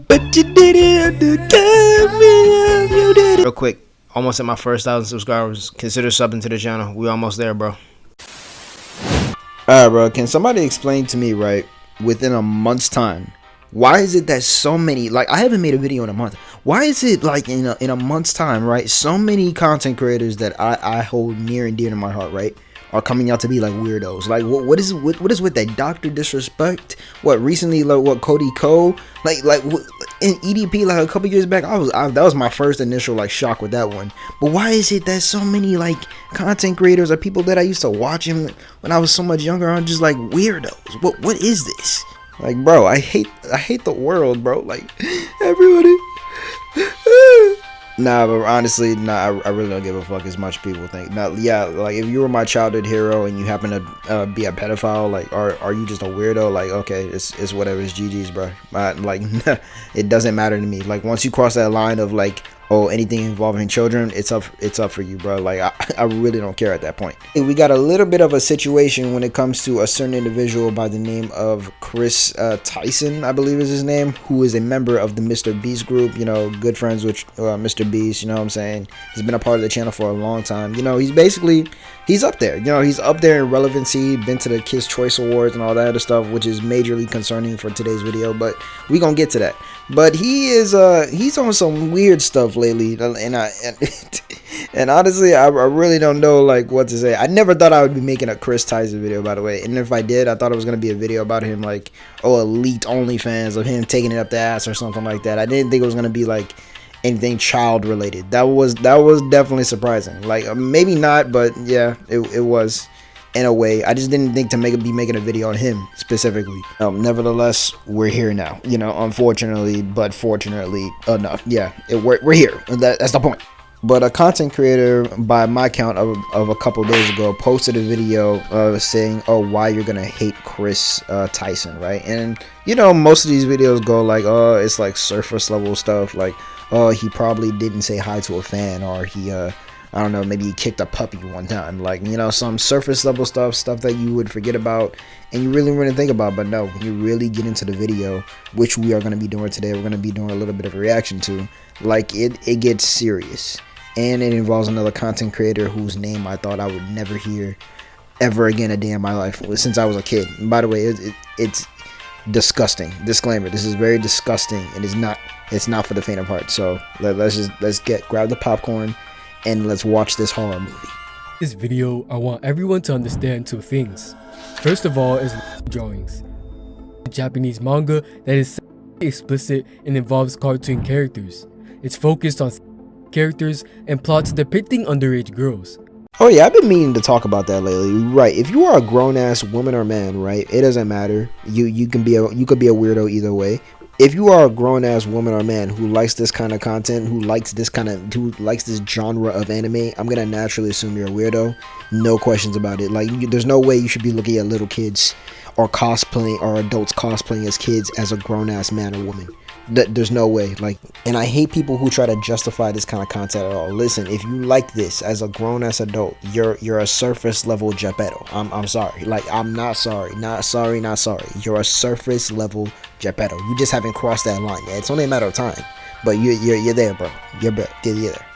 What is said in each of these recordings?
But you did it, you did it. Real quick, almost at my first 1,000 subscribers. Consider subbing to the channel. We almost there, bro. Alright, bro. Can somebody explain to me, right, within a month's time, why is it that so many, like, I haven't made a video in a month. Why is it, like, in a month's time, right, so many content creators that I hold near and dear to my heart, right, are coming out to be like weirdos? Like, what is with that Dr. Disrespect? What recently, like, what Cody Cole, like in EDP, like a couple years back, that was my first initial like shock with that one. But why is it that so many like content creators or people that I used to watch him when I was so much younger are just like weirdos? What is this? Like, bro, I hate the world, bro. Like, everybody. Nah, but honestly, nah, I really don't give a fuck as much people think. Now, yeah, like, if you were my childhood hero and you happen to be a pedophile, like, are you just a weirdo? Like, okay, it's whatever, it's GG's, bro. Like, it doesn't matter to me. Like, once you cross that line of, like, oh, anything involving children, it's up for you, bro. Like, I really don't care at that point. We got a little bit of a situation when it comes to a certain individual by the name of Kris Tyson, I believe is his name, who is a member of the MrBeast group, you know, good friends with MrBeast, you know what I'm saying? He's been a part of the channel for a long time. You know, he's up there. You know, he's up there in relevancy, been to the Kids Choice Awards and all that other stuff, which is majorly concerning for today's video, but we gonna get to that. But he's on some weird stuff lately, and honestly, I really don't know like what to say. I never thought I would be making a Kris Tyson video, by the way, and if I did, I thought it was gonna be a video about him, like, oh, elite OnlyFans, of him taking it up the ass or something like that. I didn't think it was gonna be like anything child related. That was definitely surprising. Like, maybe not, but yeah, it was. In a way, I just didn't think to be making a video on him specifically. Nevertheless, we're here now. You know, unfortunately, but fortunately enough. Yeah, we're here. That's the point. But a content creator, by my count of a couple days ago, posted a video saying, "Oh, why you're gonna hate Kris Tyson," right? And you know, most of these videos go like, "Oh, it's like surface level stuff. Like, oh, he probably didn't say hi to a fan, or he I don't know, maybe he kicked a puppy one time." Like, you know, some surface level stuff that you would forget about and you really wouldn't think about. But no, when you really get into the video, which we are going to be doing today, we're going to be doing a little bit of a reaction to, like, it gets serious. And it involves another content creator whose name I thought I would never hear ever again a day in my life since I was a kid. And by the way, it's disgusting. Disclaimer, this is very disgusting, and it's not for the faint of heart. So let's grab the popcorn and let's watch this horror movie. This video, I want everyone to understand two things. First of all is drawings. Japanese manga that is explicit and involves cartoon characters. It's focused on characters and plots depicting underage girls. Oh yeah, I've been meaning to talk about that lately. Right, if you are a grown-ass woman or man, right, it doesn't matter. You could be a weirdo either way. If you are a grown-ass woman or man who likes this kind of content, who likes this genre of anime, I'm gonna naturally assume you're a weirdo. No questions about it. Like, there's no way you should be looking at little kids or cosplaying, or adults cosplaying as kids, as a grown-ass man or woman. There's no way. Like, and I hate people who try to justify this kind of content at all. Listen, if you like this as a grown-ass adult, you're a surface level Geppetto. I'm sorry. Like, I'm not sorry. Not sorry. You're a surface level Geppetto. You just haven't crossed that line yet. It's only a matter of time. But you're there, bro. You're there.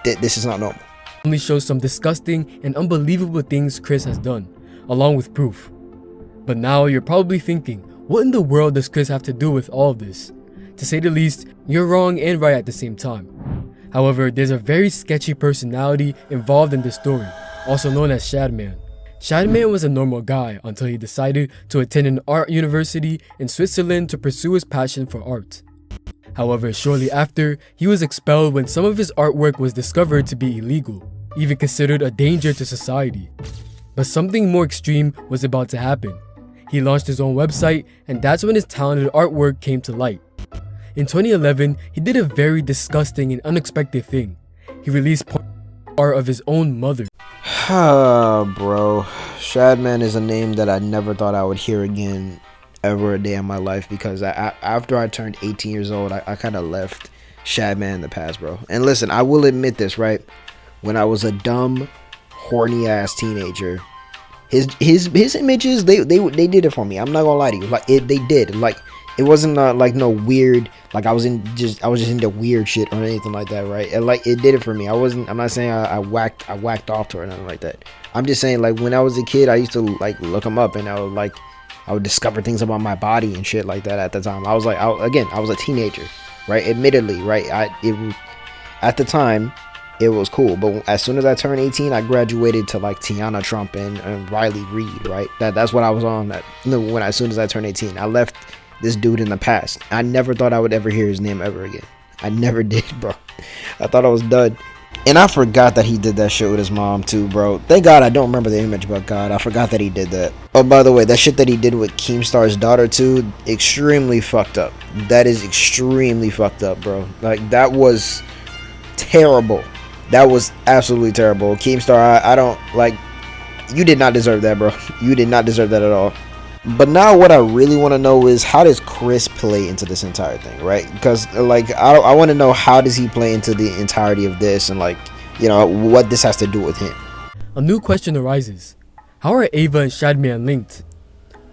This is not normal. Only shows some disgusting and unbelievable things Kris has done, along with proof. But now you're probably thinking, what in the world does Kris have to do with all of this? To say the least, you're wrong and right at the same time. However, there's a very sketchy personality involved in this story, also known as Shadman. Shadman was a normal guy until he decided to attend an art university in Switzerland to pursue his passion for art. However, shortly after, he was expelled when some of his artwork was discovered to be illegal, even considered a danger to society. But something more extreme was about to happen. He launched his own website, and that's when his talented artwork came to light. In 2011, he did a very disgusting and unexpected thing. He released art of his own mother. Bro, Shadman is a name that I never thought I would hear again ever a day in my life, because after I turned 18 years old, I kind of left Shadman in the past, bro. And listen, I will admit this, right? When I was a dumb, horny ass teenager, his images, they did it for me. I'm not gonna lie to you. Like, they did. Like, It wasn't like no weird, like I was just into weird shit or anything like that, right? And like it did it for me. I'm not saying I whacked off to her or nothing like that. I'm just saying, like, when I was a kid, I used to like look them up, and I would discover things about my body and shit like that. At the time, I was like, I was a teenager, right? Admittedly, right? At the time, it was cool, but as soon as I turned 18, I graduated to like Tiana Trump and Riley Reid, right? That's what I was on. As soon as I turned 18, I left this dude in the past. I never thought I would ever hear his name ever again. I never did, bro. I thought I was done. And I forgot that he did that shit with his mom too, bro. Thank God I don't remember the image, but God, I forgot that he did that. Oh, by the way, that shit that he did with Keemstar's daughter too, extremely fucked up. That is extremely fucked up, bro. Like, that was terrible. That was absolutely terrible. Keemstar, I don't, like, you did not deserve that, bro. You did not deserve that at all. But now what I really want to know is, how does Kris play into this entire thing, right? Because like I want to know, how does he play into the entirety of this, and like, you know, what this has to do with him. A new question arises. How are Ava and Shadman linked?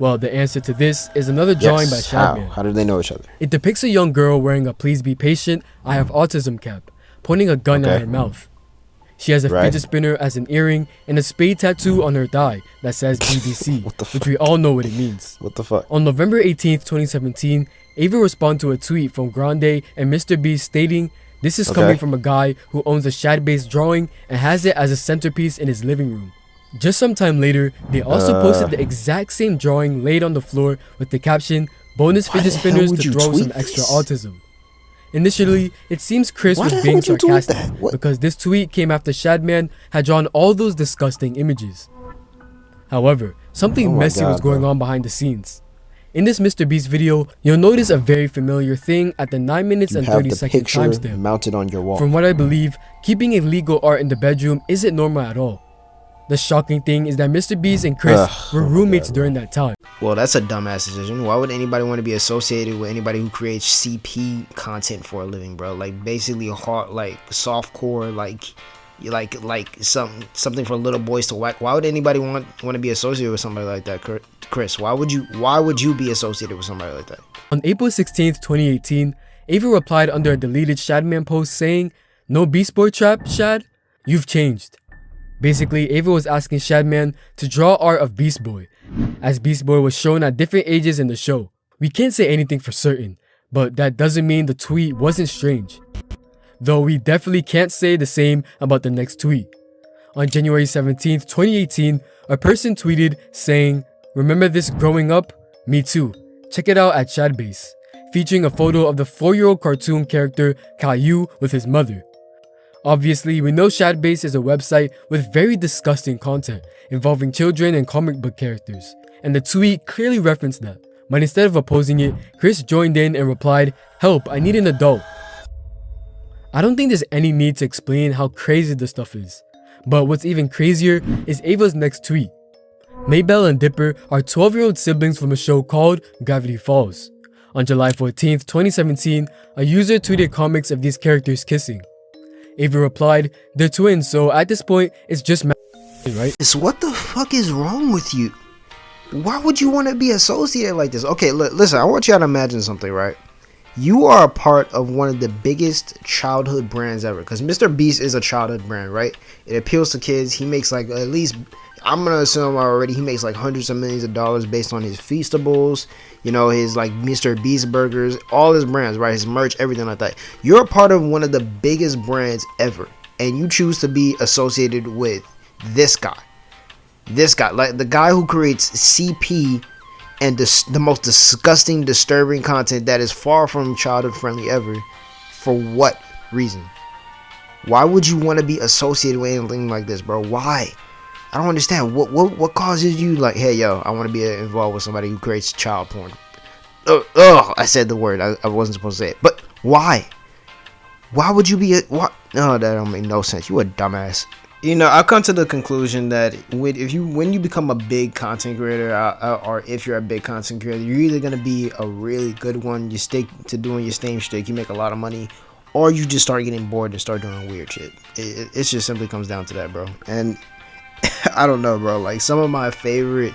Well, the answer to this is another drawing by Shadman. How do they know each other? It depicts a young girl wearing a "Please be patient, I have autism" cap, pointing a gun at her mouth. She has a fidget spinner as an earring and a spade tattoo on her thigh that says BBC, which we all know what it means. What the fuck? On November 18th, 2017, Ava responded to a tweet from Grande and MrBeast stating, "This is coming from a guy who owns a Shad-based drawing and has it as a centerpiece in his living room." Just some time later, they also posted the exact same drawing laid on the floor with the caption, "Bonus fidget spinners to throw some extra autism." Initially, it seems Kris was being sarcastic because this tweet came after Shadman had drawn all those disgusting images. However, something messy was going on behind the scenes. In this MrBeast video, you'll notice a very familiar thing at the 9 minutes and 30 second timestamp. Mounted on your wall. From what I believe, keeping illegal art in the bedroom isn't normal at all. The shocking thing is that MrBeast and Kris were roommates during that time. Well, that's a dumbass decision. Why would anybody want to be associated with anybody who creates CP content for a living, bro? Like, basically hard, like softcore, like something for little boys to whack. Why would anybody want to be associated with somebody like that, Kris? Why would you be associated with somebody like that? On April 16th, 2018, Ava replied under a deleted Shadman post saying, "No Beast Boy trap, Shad? You've changed." Basically, Ava was asking Shadman to draw art of Beast Boy, as Beast Boy was shown at different ages in the show. We can't say anything for certain, but that doesn't mean the tweet wasn't strange. Though we definitely can't say the same about the next tweet. On January 17th, 2018, a person tweeted saying, "Remember this growing up? Me too. Check it out at Shadbase," featuring a photo of the 4-year-old cartoon character Caillou with his mother. Obviously, we know Shadbase is a website with very disgusting content involving children and comic book characters, and the tweet clearly referenced that. But instead of opposing it, Kris joined in and replied, "Help, I need an adult." I don't think there's any need to explain how crazy this stuff is. But what's even crazier is Ava's next tweet. Maybelle and Dipper are 12-year-old siblings from a show called Gravity Falls. On July 14th, 2017, a user tweeted comics of these characters kissing. Ava replied, "They're twins, so at this point, it's just right?" What the fuck is wrong with you? Why would you want to be associated like this? Okay, listen, I want you to imagine something, right? You are a part of one of the biggest childhood brands ever, because MrBeast is a childhood brand, right? It appeals to kids. He makes like, at least, I'm gonna assume already, he makes like hundreds of millions of dollars based on his Feastables, you know, his like MrBeast burgers, all his brands, right? His merch, everything like that. You're a part of one of the biggest brands ever, and you choose to be associated with this guy, like the guy who creates CP and the most disgusting, disturbing content that is far from childhood friendly ever. For what reason? Why would you want to be associated with anything like this, bro? Why? I don't understand. What causes you, like, hey, yo, I want to be involved with somebody who creates child porn? I said the word. I wasn't supposed to say it. But why? Why would you be what? No, that don't make no sense. You a dumbass. You know, I've come to the conclusion that when you become a big content creator, or if you're a big content creator, you're either gonna be a really good one, you stick to doing your same shtick, you make a lot of money, or you just start getting bored and start doing weird shit. It just simply comes down to that, bro. And I don't know, bro. Like, some of my favorite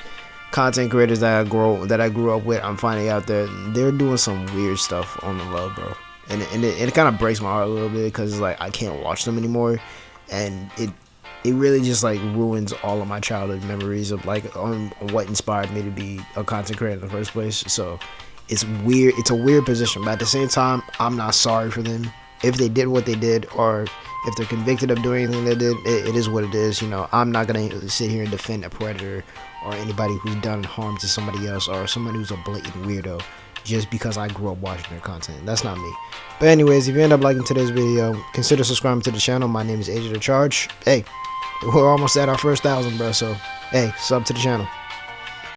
content creators that I grew up with, I'm finding out that they're doing some weird stuff on the low, bro. And it kind of breaks my heart a little bit, because it's like I can't watch them anymore, and it really just like ruins all of my childhood memories of like on what inspired me to be a content creator in the first place. So it's weird. It's a weird position, but at the same time, I'm not sorry for them if they did what they did, or if they're convicted of doing anything they did. It is what it is. You know, I'm not gonna sit here and defend a predator or anybody who's done harm to somebody else, or someone who's a blatant weirdo, just because I grew up watching their content. That's not me. But anyways, if you end up liking today's video, consider subscribing to the channel. My name is Agent of Charge. Hey, we're almost at our first 1,000, bro. So hey, sub to the channel.